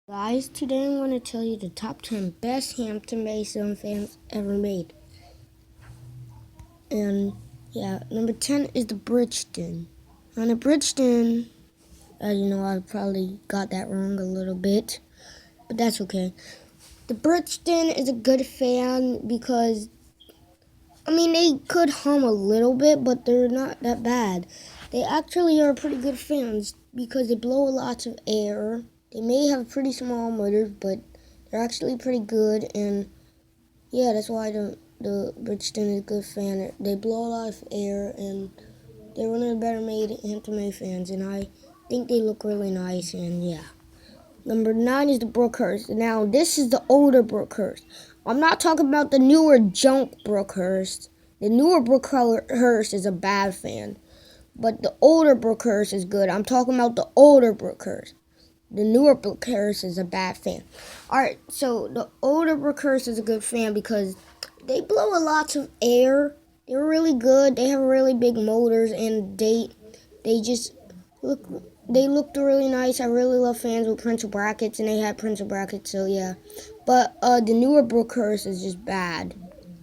Guys, today I'm going to tell you the top 10 best Hampton-based fans ever made. And yeah, number 10 is the Bridgeton. On the Bridgeton, I probably got that wrong a little bit, but that's okay. The Bridgeton is a good fan because, they could hum a little bit, but they're not that bad. They actually are pretty good fans because they blow lots of air. They may have pretty small motors, but they're actually pretty good, and yeah, that's why the Bridgeton is a good fan. They blow a lot of air, and they're one of the better made Hampton fans, and I think they look really nice, and yeah. Number 9 is the Brookhurst. Now, this is the older Brookhurst. I'm not talking about the newer junk Brookhurst. The newer Brookhurst is a bad fan, but the older Brookhurst is good. I'm talking about the older Brookhurst. The newer Brookhurst is a bad fan. Alright, so the older Brookhurst is a good fan because they blow a lot of air. They're really good. They have really big motors, and they just looked really nice. I really love fans with pencil brackets, and they had pencil brackets, so yeah. But the newer Brookhurst is just bad,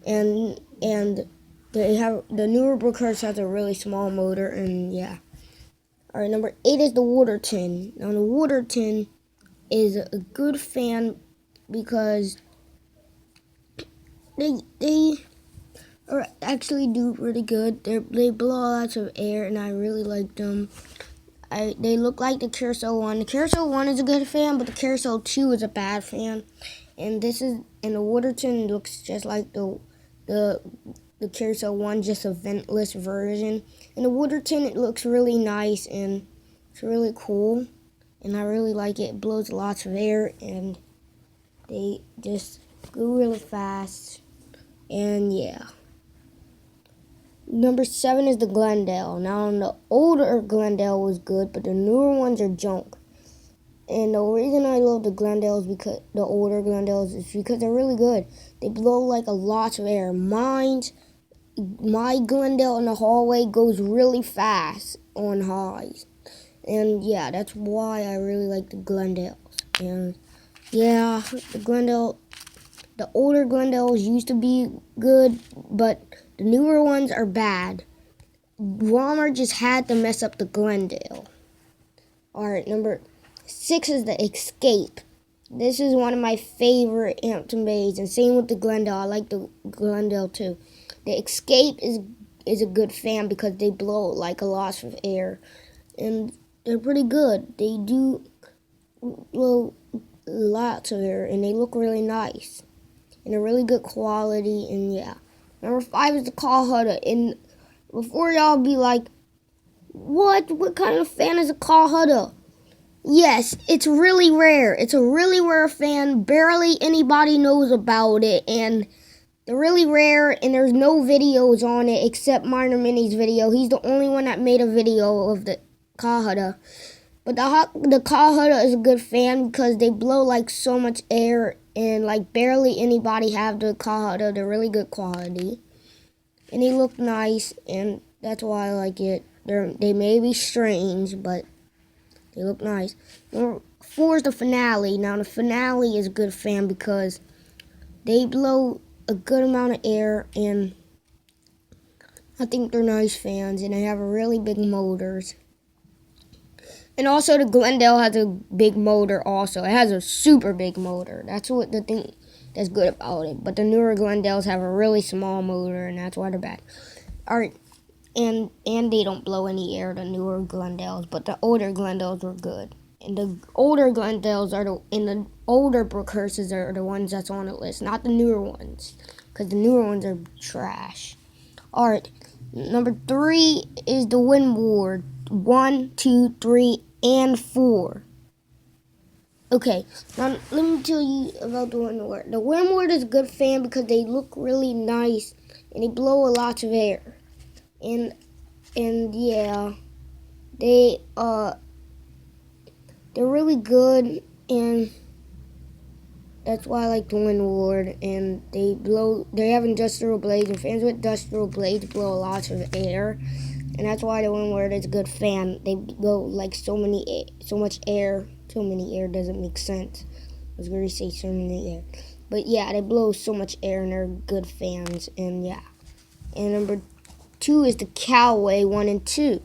and the newer Brookhurst has a really small motor, and yeah. Alright, number 8 is the Waterton. Now, the Waterton is a good fan because they actually do really good. They blow lots of air, and I really like them. They look like the Carousel 1. The Carousel 1 is a good fan, but the Carousel 2 is a bad fan. And the Waterton looks just like the Carousel 1, just a ventless version. And the Waterton, it looks really nice, and it's really cool, and I really like it. It blows lots of air, and they just go really fast, and yeah. Number 7 is the Glendale. Now, the older Glendale was good, but the newer ones are junk. And the reason I love the Glendales, because the older Glendales, is because they're really good. They blow like a lot of air. My Glendale in the hallway goes really fast on highs. And yeah, that's why I really like the Glendales. And yeah, the older Glendales used to be good, but the newer ones are bad. Walmart just had to mess up the Glendale. Alright, number 6 is the Escape. This is one of my favorite Hampton Bays, and same with the Glendale. I like the Glendale too. The Escape is a good fan because they blow like a lot of air, and they're pretty good. They do blow lots of air, and they look really nice, and they're really good quality, and yeah. Number 5 is the Call Hutter, and before y'all be like, what kind of fan is a Call Hutter? Yes, it's really rare. It's a really rare fan. Barely anybody knows about it, and they're really rare, and there's no videos on it except Minor Mini's video. He's the only one that made a video of the Kahada. But the Kahada is a good fan because they blow like so much air, and like barely anybody have the Kahada. They're really good quality, and they look nice, and that's why I like it. They may be strange, but they look nice. Number 4 is the Finale. Now, the Finale is a good fan because they blow a good amount of air, and I think they're nice fans, and they have a really big motors. And also, the Glendale has a big motor also. It has a super big motor. That's what the thing that's good about it. But the newer Glendales have a really small motor, and that's why they're bad. Alright, and they don't blow any air, the newer Glendales, but the older Glendales were good. And the older Glendales the older Brookhursts are the ones that's on the list, not the newer ones, because the newer ones are trash. Alright, number 3 is the Windward. 1, 2, 3, and 4. Okay, now let me tell you about the Windward. The Windward is a good fan because they look really nice, and they blow a lot of air. And yeah, they're really good, and that's why I like the Windward. And they have industrial blades, and fans with industrial blades blow a lot of air, and that's why the Windward is a good fan. They blow like so much air So many air doesn't make sense. I was going to say so many air. But yeah, they blow so much air and they're good fans. And yeah. And number 2 is the Callaway 1 and 2.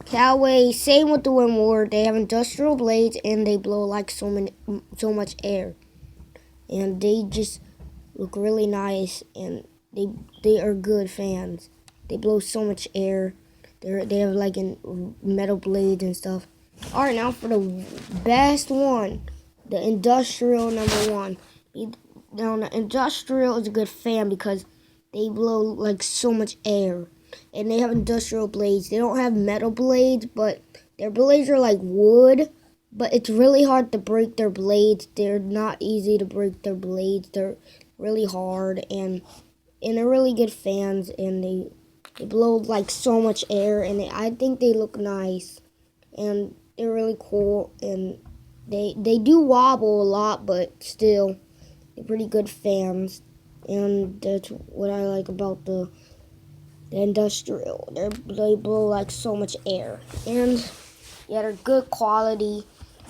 Callaway, same with the Winward. They have industrial blades and they blow like so much air. And they just look really nice and they are good fans. They blow so much air. They have like metal blades and stuff. Alright, now for the best one. The industrial number 1. Now the industrial is a good fan because they blow like so much air. And they have industrial blades. They don't have metal blades, but their blades are like wood. But it's really hard to break their blades. They're not easy to break their blades. They're really hard and they're really good fans and they blow like so much air and I think they look nice and they're really cool and they do wobble a lot, but still they're pretty good fans. And that's what I like about the industrial. They blow like so much air. And yeah, they're good quality,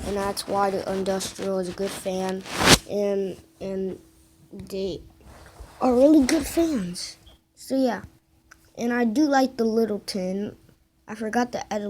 and that's why the industrial is a good fan. And they are really good fans. So yeah. And I do like the Littleton. I forgot to add a